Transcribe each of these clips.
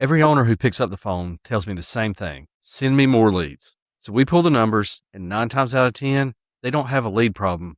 Every owner who picks up the phone tells me the same thing. Send me more leads. So we pull the numbers, and 9 times out of 10, they don't have a lead problem.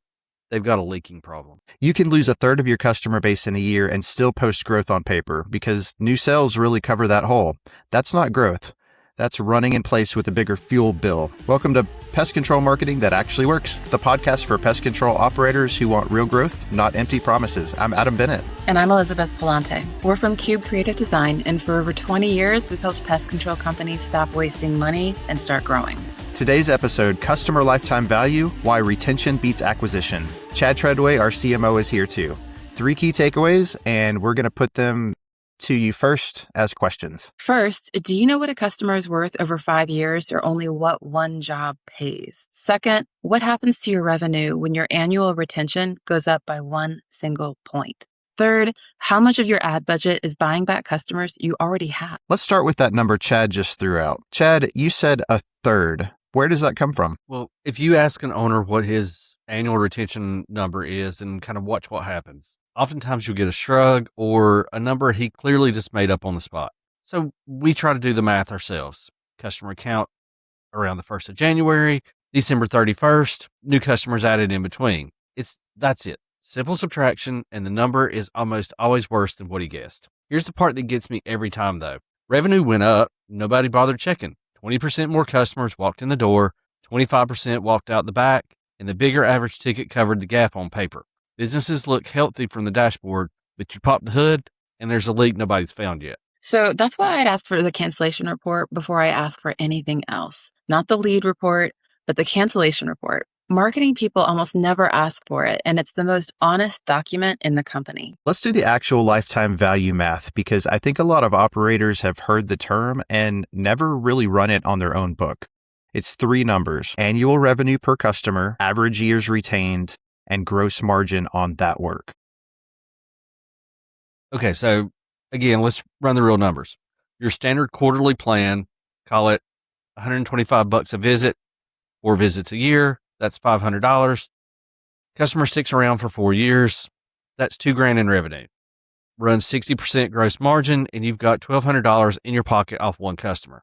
They've got a leaking problem. You can lose a third of your customer base in a year and still post growth on paper because new sales really cover that hole. That's not growth. That's running in place with a bigger fuel bill. Welcome to Pest Control Marketing That Actually Works, the podcast for pest control operators who want real growth, not empty promises. I'm Adam Bennett. And I'm Elisabeth Pallante. We're from Cube Creative Design, and for over 20 years, we've helped pest control companies stop wasting money and start growing. Today's episode, Customer Lifetime Value, Why Retention Beats Acquisition. Chad Treadway, our CMO, is here too. 3 key takeaways, and we're going to put them to you first as questions. First, do you know what a customer is worth over 5 years or only what one job pays? Second, what happens to your revenue when your annual retention goes up by 1 single point? Third, how much of your ad budget is buying back customers you already have? Let's start with that number Chad just threw out. Chad, you said a third. Where does that come from? Well, if you ask an owner what his annual retention number is and kind of watch what happens, oftentimes you'll get a shrug or a number he clearly just made up on the spot. So we try to do the math ourselves. Customer count around the 1st of January, December 31st, new customers added in between. That's it. Simple subtraction, and the number is almost always worse than what he guessed. Here's the part that gets me every time though. Revenue went up, nobody bothered checking. 20% more customers walked in the door, 25% walked out the back, and the bigger average ticket covered the gap on paper. Businesses look healthy from the dashboard, but you pop the hood and there's a leak nobody's found yet. So that's why I'd ask for the cancellation report before I ask for anything else. Not the lead report, but the cancellation report. Marketing people almost never ask for it, and it's the most honest document in the company. Let's do the actual lifetime value math because I think a lot of operators have heard the term and never really run it on their own book. It's 3 numbers: annual revenue per customer, average years retained, and gross margin on that work. Okay, so again, let's run the real numbers. Your standard quarterly plan, call it $125 a visit, 4 visits a year. That's $500. Customer sticks around for 4 years. That's $2,000 in revenue. Run 60% gross margin, and you've got $1,200 in your pocket off one customer.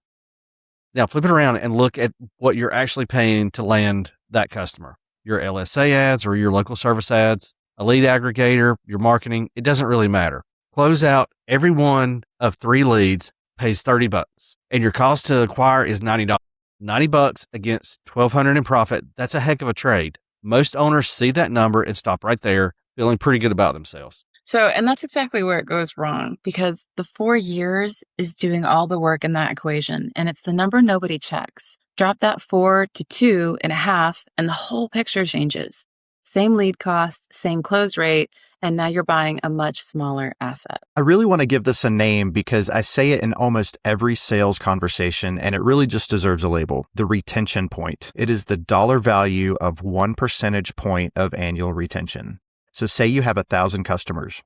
Now flip it around and look at what you're actually paying to land that customer. Your LSA ads or your local service ads, a lead aggregator, your marketing, it doesn't really matter. Close out every one of 3 leads pays $30, and your cost to acquire is $90. $90 against $1,200 in profit. That's a heck of a trade. Most owners see that number and stop right there, feeling pretty good about themselves. And that's exactly where it goes wrong, because the 4 years is doing all the work in that equation, and it's the number nobody checks. Drop that 4 to 2.5, and the whole picture changes. Same lead cost, same close rate, and now you're buying a much smaller asset. I really want to give this a name because I say it in almost every sales conversation, and it really just deserves a label: the retention point. It is the dollar value of 1 percentage point of annual retention. So say you have 1,000 customers.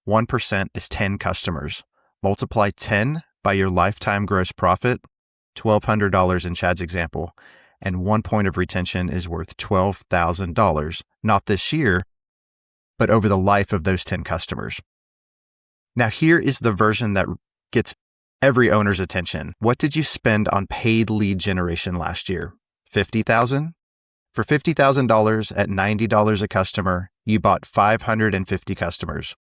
1% is 10 customers. Multiply 10 by your lifetime gross profit, $1,200 in Chad's example, and 1 point of retention is worth $12,000, not this year, but over the life of those 10 customers. Now, here is the version that gets every owner's attention. What did you spend on paid lead generation last year? $50,000? For $50,000 at $90 a customer, you bought 550 customers.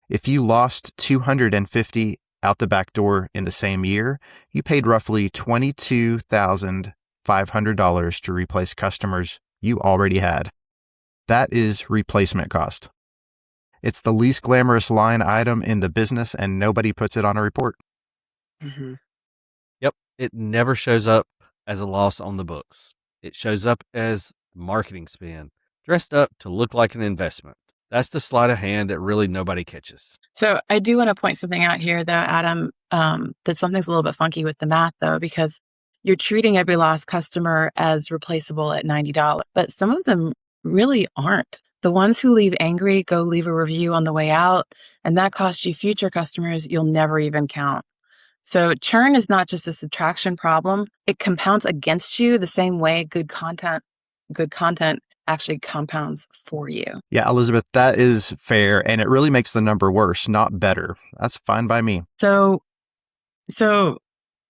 If you lost 250 out the back door in the same year, you paid roughly $22,500 to replace customers you already had. That is replacement cost. It's the least glamorous line item in the business, and nobody puts it on a report. Mm-hmm. Yep, it never shows up as a loss on the books. It shows up as marketing spend, dressed up to look like an investment. That's the sleight of hand that really nobody catches. So I do want to point something out here, though, Adam, that something's a little bit funky with the math, though, because you're treating every lost customer as replaceable at $90, but some of them really aren't. The ones who leave angry go leave a review on the way out, and that costs you future customers you'll never even count. So churn is not just a subtraction problem. It compounds against you the same way good content actually compounds for you. Yeah, Elisabeth, that is fair. And it really makes the number worse, not better. That's fine by me. So So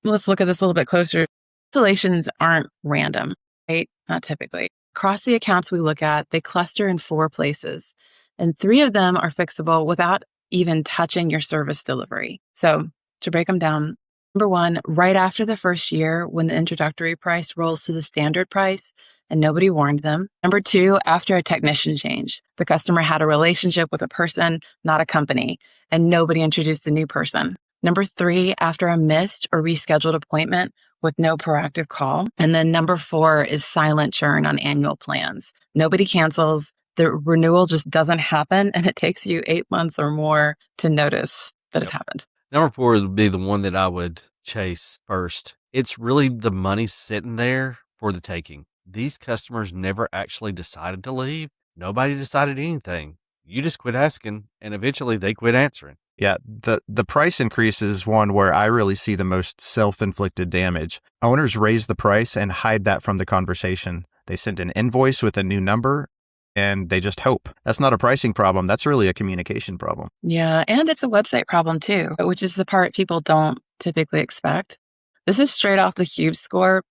let's look at this a little bit closer. Cancellations aren't random, right? Not typically. Across the accounts we look at, they cluster in 4 places, and 3 of them are fixable without even touching your service delivery. So to break them down, number 1, right after the first year, when the introductory price rolls to the standard price and nobody warned them. Number 2, after a technician change, the customer had a relationship with a person, not a company, and nobody introduced a new person. Number 3, after a missed or rescheduled appointment with no proactive call. And then number 4 is silent churn on annual plans. Nobody cancels. The renewal just doesn't happen, and it takes you 8 months or more to notice that it happened. Number 4 would be the one that I would chase first. It's really the money sitting there for the taking. These customers never actually decided to leave. Nobody decided anything. You just quit asking, and eventually they quit answering. Yeah, the price increase is one where I really see the most self-inflicted damage. Owners raise the price and hide that from the conversation. They send an invoice with a new number and they just hope. That's not a pricing problem. That's really a communication problem. Yeah, and it's a website problem too, which is the part people don't typically expect. This is straight off the Cube score.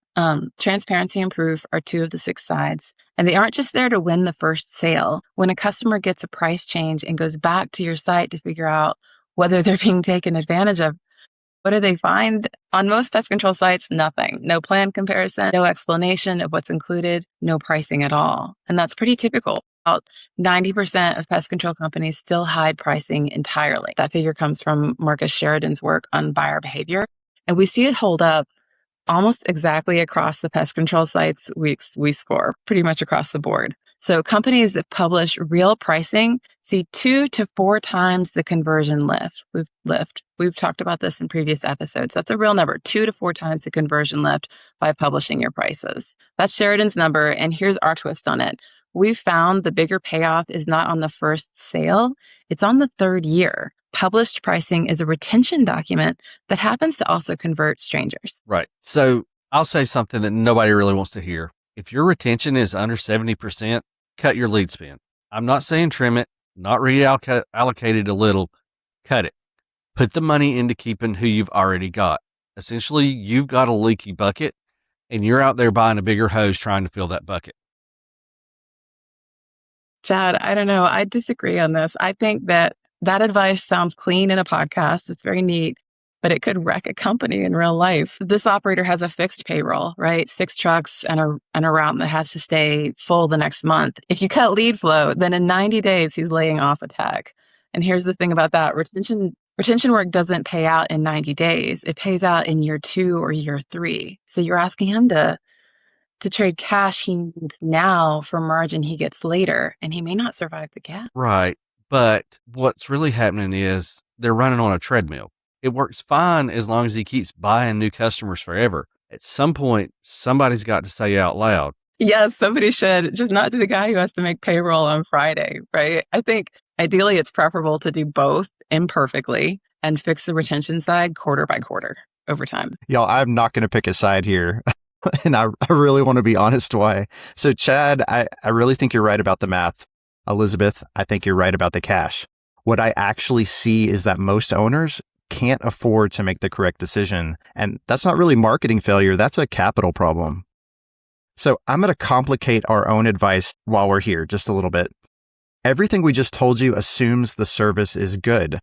Transparency and proof are 2 of the 6 sides, and they aren't just there to win the first sale. When a customer gets a price change and goes back to your site to figure out whether they're being taken advantage of, what do they find? On most pest control sites, nothing. No plan comparison, no explanation of what's included, no pricing at all. And that's pretty typical. About 90% of pest control companies still hide pricing entirely. That figure comes from Marcus Sheridan's work on buyer behavior. And we see it hold up almost exactly across the pest control sites we score, pretty much across the board. So companies that publish real pricing see 2 to 4 times the conversion lift. We've talked about this in previous episodes. That's a real number, 2 to 4 times the conversion lift by publishing your prices. That's Sheridan's number, and here's our twist on it. We found the bigger payoff is not on the first sale, it's on the 3rd year. Published pricing is a retention document that happens to also convert strangers. Right. So I'll say something that nobody really wants to hear. If your retention is under 70%, cut your lead spend. I'm not saying trim it, not reallocate it a little, cut it. Put the money into keeping who you've already got. Essentially, you've got a leaky bucket and you're out there buying a bigger hose trying to fill that bucket. Chad, I don't know. I disagree on this. I think that advice sounds clean in a podcast. It's very neat, but it could wreck a company in real life. This operator has a fixed payroll, right? 6 trucks and a route that has to stay full the next month. If you cut lead flow, then in 90 days, he's laying off a tech. And here's the thing about that. Retention work doesn't pay out in 90 days. It pays out in year 2 or year 3. So you're asking him to trade cash he needs now for margin he gets later, and he may not survive the gap. Right. But what's really happening is they're running on a treadmill. It works fine as long as he keeps buying new customers forever. At some point, somebody's got to say out loud, Yes, somebody should, just not to the guy who has to make payroll on Friday, right? I think ideally it's preferable to do both imperfectly and fix the retention side quarter by quarter over time. Y'all, I'm not going to pick a side here. And I really want to be honest why. So Chad, I really think you're right about the math. Elisabeth, I think you're right about the cash. What I actually see is that most owners can't afford to make the correct decision. And that's not really marketing failure. That's a capital problem. So I'm going to complicate our own advice while we're here just a little bit. Everything we just told you assumes the service is good.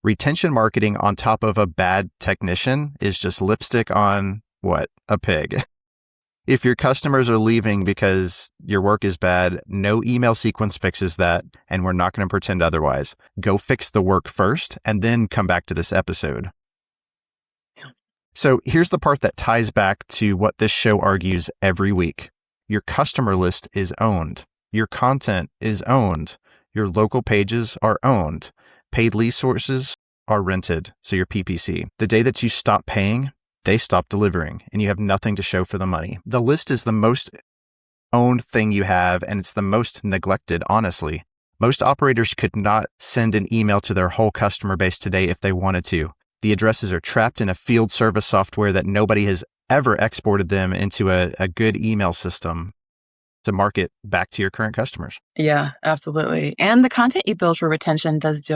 Retention marketing on top of a bad technician is just lipstick on what? A pig. If your customers are leaving because your work is bad, no email sequence fixes that, and we're not going to pretend otherwise. Go fix the work first, and then come back to this episode. Yeah. So here's the part that ties back to what this show argues every week. Your customer list is owned. Your content is owned. Your local pages are owned. Paid lead sources are rented, so your PPC. The day that you stop paying, they stop delivering, and you have nothing to show for the money. The list is the most owned thing you have, and it's the most neglected, honestly. Most operators could not send an email to their whole customer base today if they wanted to. The addresses are trapped in a field service software that nobody has ever exported them into a good email system to market back to your current customers. Yeah, absolutely. And the content you build for retention does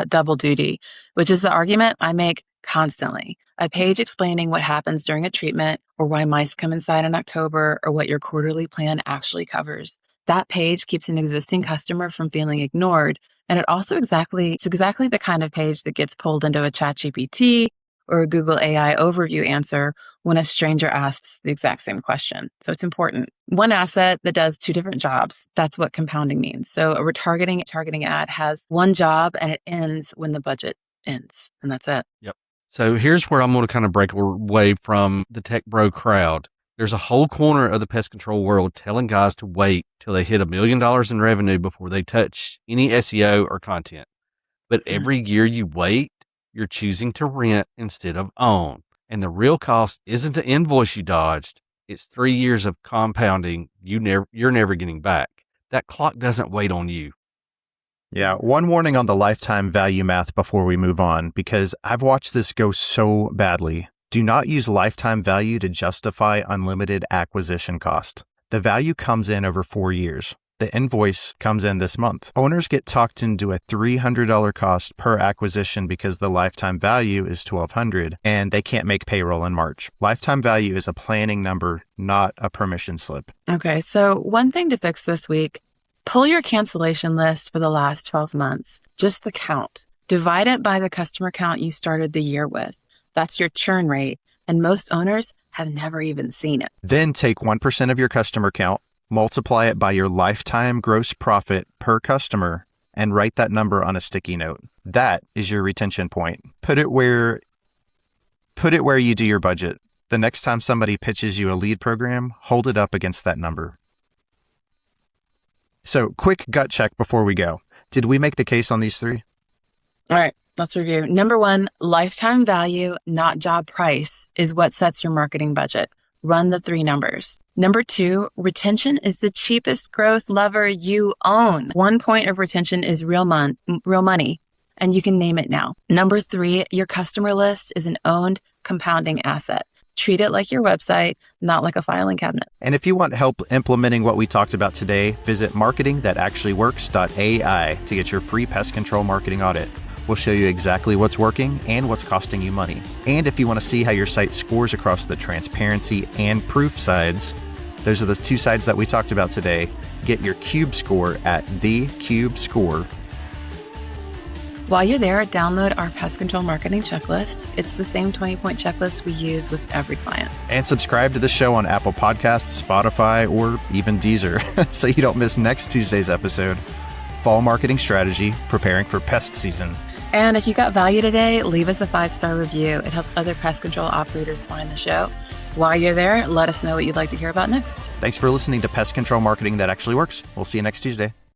double duty, which is the argument I make constantly. A page explaining what happens during a treatment, or why mice come inside in October, or what your quarterly plan actually covers. That page keeps an existing customer from feeling ignored. And it's exactly the kind of page that gets pulled into a ChatGPT or a Google AI overview answer when a stranger asks the exact same question. So it's important. One asset that does two different jobs. That's what compounding means. So a retargeting ad has one job and it ends when the budget ends. And that's it. Yep. So here's where I'm going to kind of break away from the tech bro crowd. There's a whole corner of the pest control world telling guys to wait till they hit $1 million in revenue before they touch any SEO or content. But every year you wait, you're choosing to rent instead of own. And the real cost isn't the invoice you dodged. It's 3 years of compounding you're never getting back. That clock doesn't wait on you. Yeah, one warning on the lifetime value math before we move on, because I've watched this go so badly. Do not use lifetime value to justify unlimited acquisition cost. The value comes in over 4 years. The invoice comes in this month. Owners get talked into a $300 cost per acquisition because the lifetime value is $1,200 and they can't make payroll in March. Lifetime value is a planning number, not a permission slip. Okay, so one thing to fix this week, pull your cancellation list for the last 12 months, just the count. Divide it by the customer count you started the year with. That's your churn rate, and most owners have never even seen it. Then take 1% of your customer count, multiply it by your lifetime gross profit per customer, and write that number on a sticky note. That is your retention point. Put it where you do your budget. The next time somebody pitches you a lead program, hold it up against that number. So, quick gut check before we go. Did we make the case on these three? All right, let's review. Number one, lifetime value, not job price, is what sets your marketing budget. Run the 3 numbers. Number 2, retention is the cheapest growth lever you own. 1 point of retention is real money, and you can name it now. Number 3, your customer list is an owned compounding asset. Treat it like your website, not like a filing cabinet. And if you want help implementing what we talked about today, visit marketingthatactuallyworks.ai to get your free pest control marketing audit. We'll show you exactly what's working and what's costing you money. And if you want to see how your site scores across the transparency and proof sides, those are the 2 sides that we talked about today. Get your Cube score at thecubescore. While you're there, download our pest control marketing checklist. It's the same 20-point checklist we use with every client. And subscribe to the show on Apple Podcasts, Spotify, or even Deezer so you don't miss next Tuesday's episode. Fall marketing strategy, preparing for pest season. And if you got value today, leave us a 5-star review. It helps other pest control operators find the show. While you're there, let us know what you'd like to hear about next. Thanks for listening to Pest Control Marketing That Actually Works. We'll see you next Tuesday.